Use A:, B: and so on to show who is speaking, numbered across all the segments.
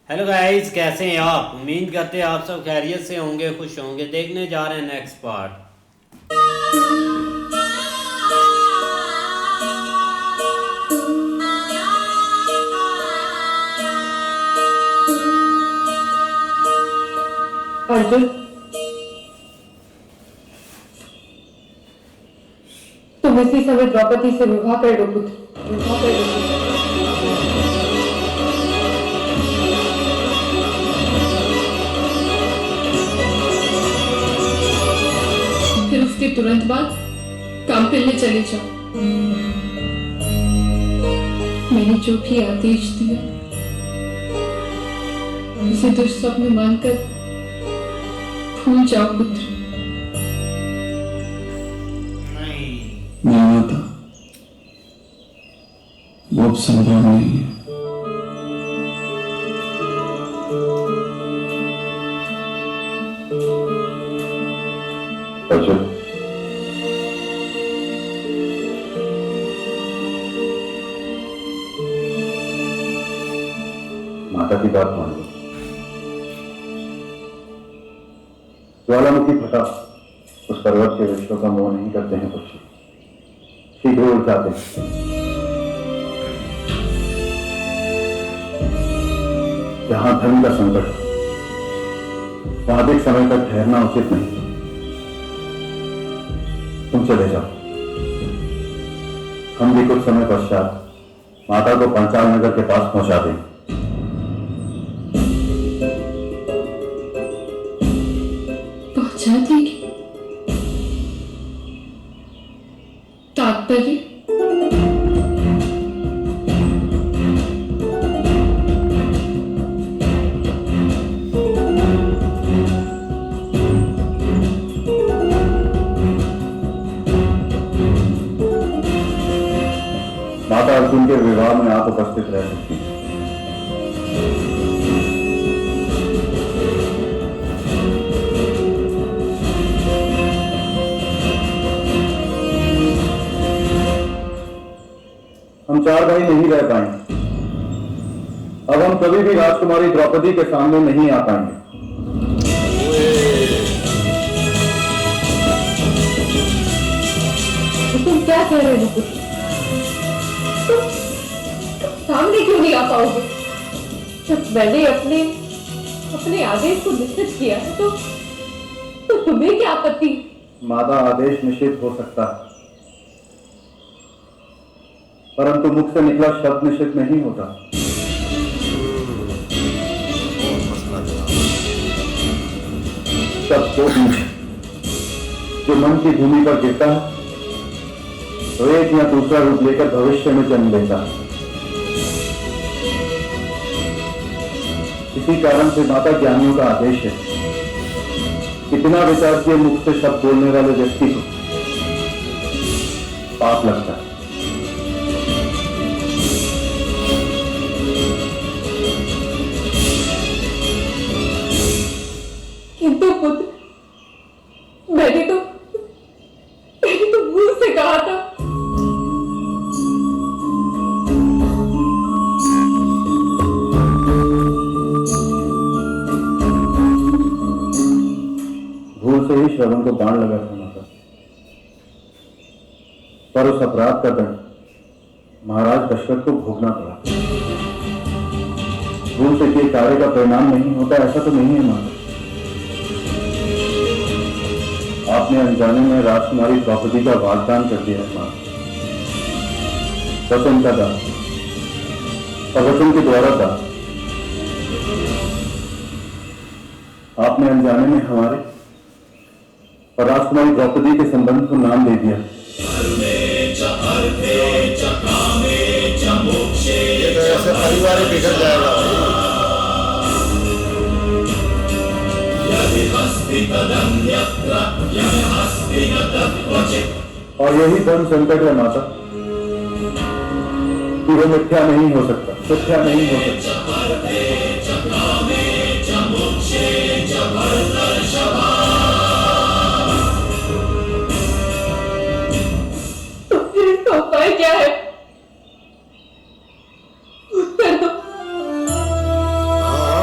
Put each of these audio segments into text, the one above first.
A: Hello guys, कैसे हैं आप? उम्मीद करते हैं आप सब खैरियत से होंगे, खुश होंगे। देखने जा रहे हैं नेक्स्ट पार्ट।
B: अर्जुन, तुम इसी समय द्रौपदी से विवाह कर लो पुत्र, विवाह कर लो। फिर उसके तुरंत बाद काम करने चले जाओ। मैंने जो भी आदेश दिया उसे दुस्वप्न मानकर भूल जाओ पुत्र।
C: नहीं माता, वो अब संभव नहीं है।
D: अर्जुन, माता की बात मान लो। ज्वालामुखी फटा उस पर्वत के विश्व का मोह नहीं करते हैं पक्षी, शीघ्र उड़ जाते हैं। जहां धन का संकट हो, वहां अधिक समय तक ठहरना उचित नहीं। तुम चले जाओ, हम भी कुछ समय पश्चात माता को पांचाल नगर के पास पहुंचा दें।
B: पहुंचा देगी? तात्पर्य?
D: माता अर्जुन के विवाह में आप उपस्थित रह सकती हैं। हम चार भाई नहीं रह पाएंगे। अब हम कभी भी राजकुमारी द्रौपदी के सामने नहीं आ पाएंगे।
B: तुम क्या कह रहे हो पुत्र? तुम सामने क्यों नहीं आ पाओगे? जब मैंने अपने अपने आदेश को निश्चित किया है तो तुम्हें क्या आपत्ति?
D: माता, आदेश निषिद्ध हो सकता है, परंतु मुख से निकला शब्द निषिद्ध नहीं होता। शब्द वो बीज जो मन की भूमि पर गिरता है तो एक या दूसरा रूप लेकर भविष्य में जन्म लेता है। इसी कारण से माता ज्ञानियों का आदेश है कि बिना विचार किए मुख से शब्द बोलने वाले व्यक्ति को पाप लगता है।
B: किंतु पुत्र, मैंने तो मुंह से कहा था।
D: भूल से ही श्रवण को बाण लगा था माता, पर उस अपराध का दंड महाराज दशरथ को भोगना पड़ा। भूल से किए कार्य का परिणाम नहीं होता, ऐसा तो नहीं है माता। आपने अनजाने में राजकुमारी द्रौपदी का वाग्दान कर दिया है माता। वचन का दान, वचन के द्वारा दान। आपने अनजाने में हमारे और राजकुमारी द्रौपदी के संबंध को नाम दे दिया।
E: ये तो ऐसे परिवार ही बिगड़ जाएगा।
D: और यही धर्म संकट है माता कि वो मिथ्या नहीं हो सकता, मिथ्या नहीं हो सकता।
B: तो फिर इसका उपाय क्या है? उत्तर दो।
E: हाँ,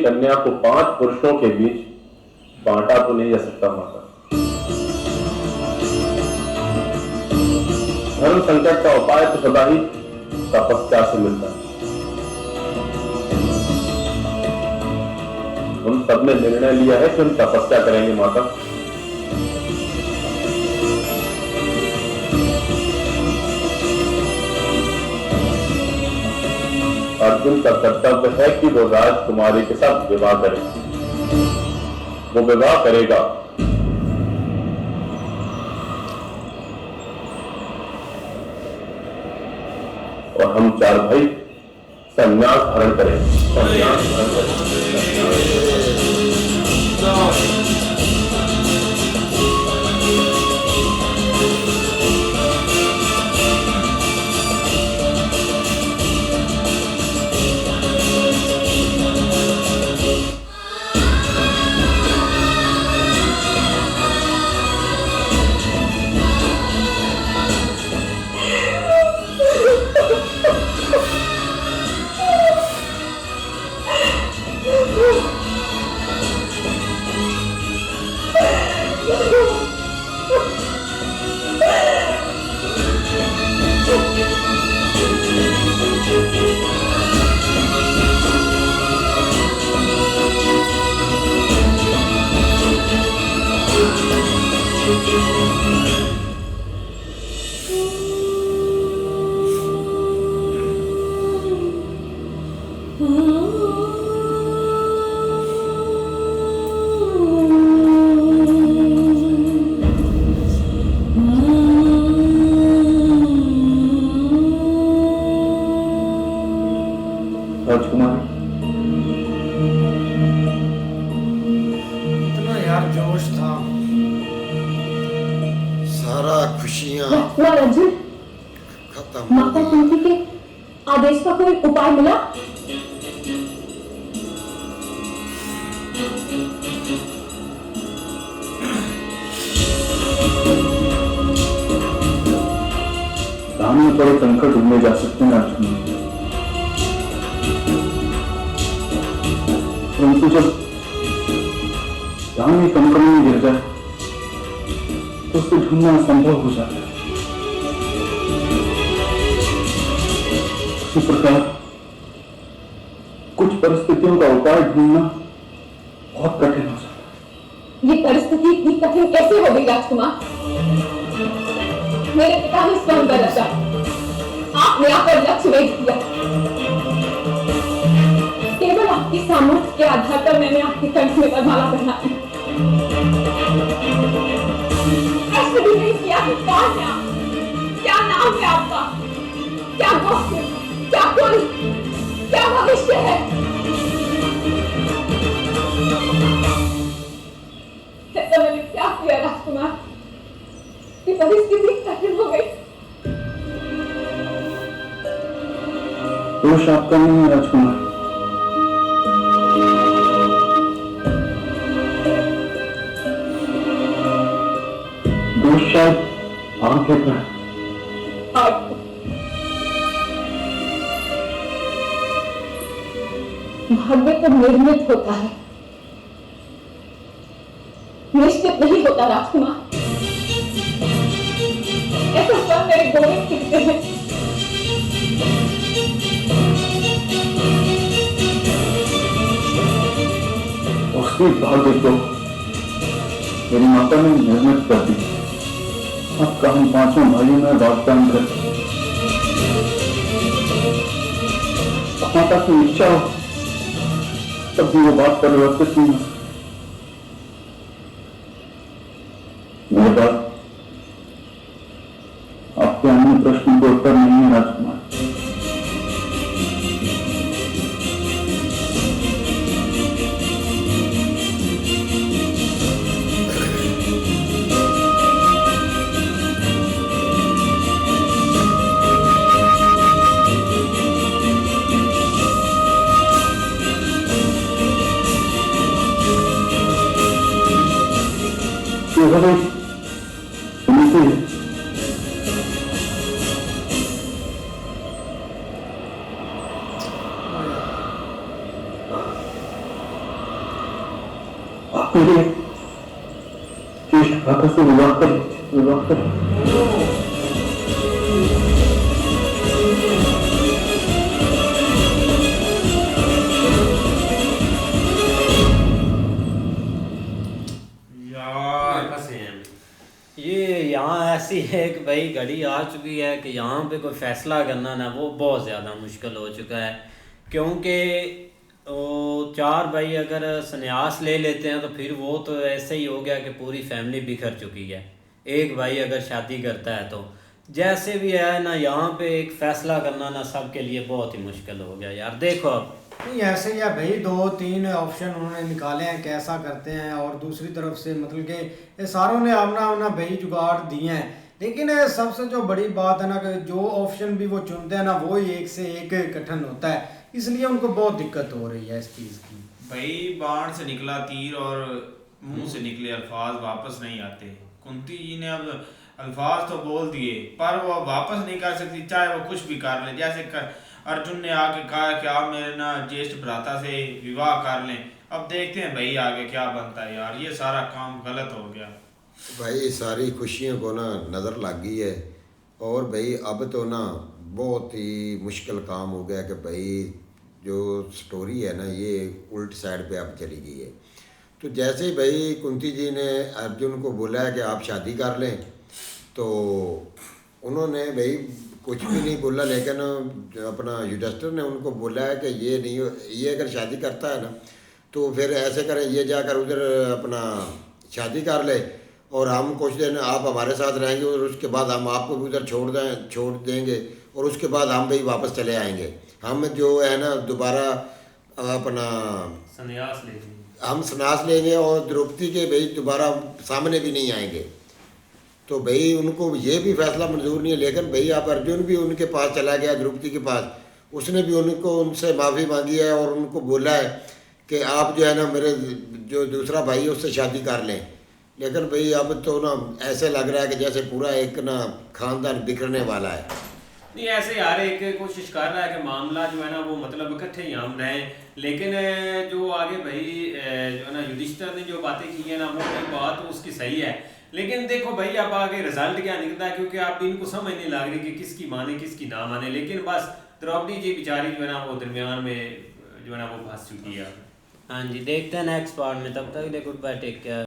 D: कन्या को 5 पुरुषों के बीच बांटा तो नहीं जा सकता माता। धर्म संकट का उपाय तो सदा ही तपस्या से मिलता है। हम सबने निर्णय लिया है कि हम तपस्या करेंगे माता। अर्जुन का कर्तव्य है कि वो राजकुमारी के साथ विवाह करे। वो विवाह करेगा। और हम 4 भाई संन्यास धारण करेंगे। संन्यास धारण करेंगे।
E: इतना यार जोश था, सारा खुशियां
B: राजकुमार अर्जुन,
E: खत्म हो
B: माता
E: गई।
B: कुंती के आदेश का कोई उपाय मिला?
D: सामने बड़े संकट उड़ने जा सकते हैं अर्जुन, परंतु जब सामने कंकड़ में गिर जाए तो उसको ढूंढना असंभव हो जाता है। उसी प्रकार कुछ परिस्थितियों का उपाय ढूंढना बहुत कठिन हो जाता है।
B: ये परिस्थिति इतनी कठिन कैसे हो गई राजकुमार? मेरे पिता ने स्वयं कर रखा, आपने आप पर लक्ष्य भेज दिया। केवल आपके सामर्थ्य के आधार पर मैंने आपके कंठ में वरमाला पहनाई। प्रश्न भी नहीं किया कि कौन है आप, क्या नाम है आपका, क्या गोत्र, क्या कुल, क्या भविष्य है। ऐसा मैंने क्या किया राजकुमार कि परिस्थिति कठिन हो गई?
D: दोष आपका नहीं है राजकुमार, दोष शायद भाग्य का है।
B: भाग्य तो निर्मित होता है, निश्चित नहीं होता राजकुमार। ऐसा सब मेरे गोविंद लिखते हैं।
D: उसकी भाग्य को मेरी माता ने निर्मित कर दी। अब का हम 5 भाइयों में वागदान कर, माता की इच्छा हो तब भी वो बात परिवर्तित नहीं हो। मेरे पास आपके अन्य प्रश्न को उत्तर नहीं है राजकुमार। मेरे ज्येष्ठ भ्राता से विवाह कर
A: यार फंसे हैं ये यहाँ ऐसी है कि भाई घड़ी आ चुकी है कि यहाँ पे कोई फैसला करना ना वो बहुत ज़्यादा मुश्किल हो चुका है, क्योंकि वो चार भाई अगर संन्यास ले लेते हैं तो फिर वो तो ऐसे ही हो गया कि पूरी फैमिली बिखर चुकी है। एक भाई अगर शादी करता है तो जैसे भी है ना, यहाँ पे एक फैसला करना ना सबके लिए बहुत ही मुश्किल हो गया यार। देखो अब
F: नहीं ऐसे ही है भाई, 2-3 ऑप्शन उन्होंने निकाले हैं कैसा करते हैं, और दूसरी तरफ से मतलब कि ये सारों ने अपना भाई जुगाड़ दिए हैं, लेकिन सबसे जो बड़ी बात है ना कि जो ऑप्शन भी वो चुनते हैं ना वो ही एक से एक कठिन होता है, इसलिए उनको बहुत दिक्कत हो रही है इस चीज़ की।
G: भाई बाण से निकला तीर और मुंह से निकले अल्फाज वापस नहीं आते। कुंती जी ने अब अल्फाज तो बोल दिए पर वो वापस नहीं कर सकती, चाहे वो कुछ भी कर ले। जैसे अर्जुन ने आके कहा कि आप मेरे ना ज्येष्ठ भ्राता से विवाह कर लें, अब देखते हैं भाई आगे क्या बनता है यार। ये सारा काम गलत हो गया
E: भाई, सारी खुशियों को ना नज़र लग गई है, और भाई अब तो ना बहुत ही मुश्किल काम हो गया कि भाई जो स्टोरी है ना ये उल्ट साइड पे अब चली गई है। तो जैसे ही भाई कुंती जी ने अर्जुन को बोला है कि आप शादी कर लें, तो उन्होंने भाई कुछ भी नहीं बोला, लेकिन अपना युधिष्ठिर ने उनको बोला है कि ये नहीं, ये अगर शादी करता है ना तो फिर ऐसे करें, ये जाकर उधर अपना शादी कर ले और हम कुछ दिन आप हमारे साथ रहेंगे और उसके बाद हम आपको भी उधर छोड़ देंगे और उसके बाद हम भाई वापस चले आएंगे। हम जो है ना दोबारा अपना
A: संन्यास लेंगे,
E: हम संन्यास लेंगे और द्रौपदी के भाई दोबारा सामने भी नहीं आएंगे। तो भाई उनको ये भी फैसला मंजूर नहीं है, लेकिन भाई अब अर्जुन भी उनके पास चला गया द्रौपदी के पास, उसने भी उनसे माफ़ी मांगी है और उनको बोला है कि आप जो है ना मेरे जो दूसरा भाई है उससे शादी कर लें। लेकिन भाई अब तो ना ऐसे लग रहा है कि जैसे पूरा एक ना खानदान बिखरने वाला है।
A: नहीं ऐसे यार एक कोशिश कर रहा है कि मामला जो है ना वो मतलब इकट्ठे ही हम रहें, लेकिन जो आगे भाई जो है ना युधिष्ठिर ने जो बातें की है ना वो बात तो उसकी सही है, लेकिन देखो भाई अब आगे रिजल्ट क्या निकलता है, क्योंकि आप इनको समझ नहीं लग रही कि किसकी माने किसकी ना माने। लेकिन बस द्रौपदी जी बेचारी जो है ना वो दरमियान में जो है ना वो फंस चुकी है। हाँ जी, देखते हैं नेक्स्ट पार्ट में, तब तक गुड बाय, टेक केयर।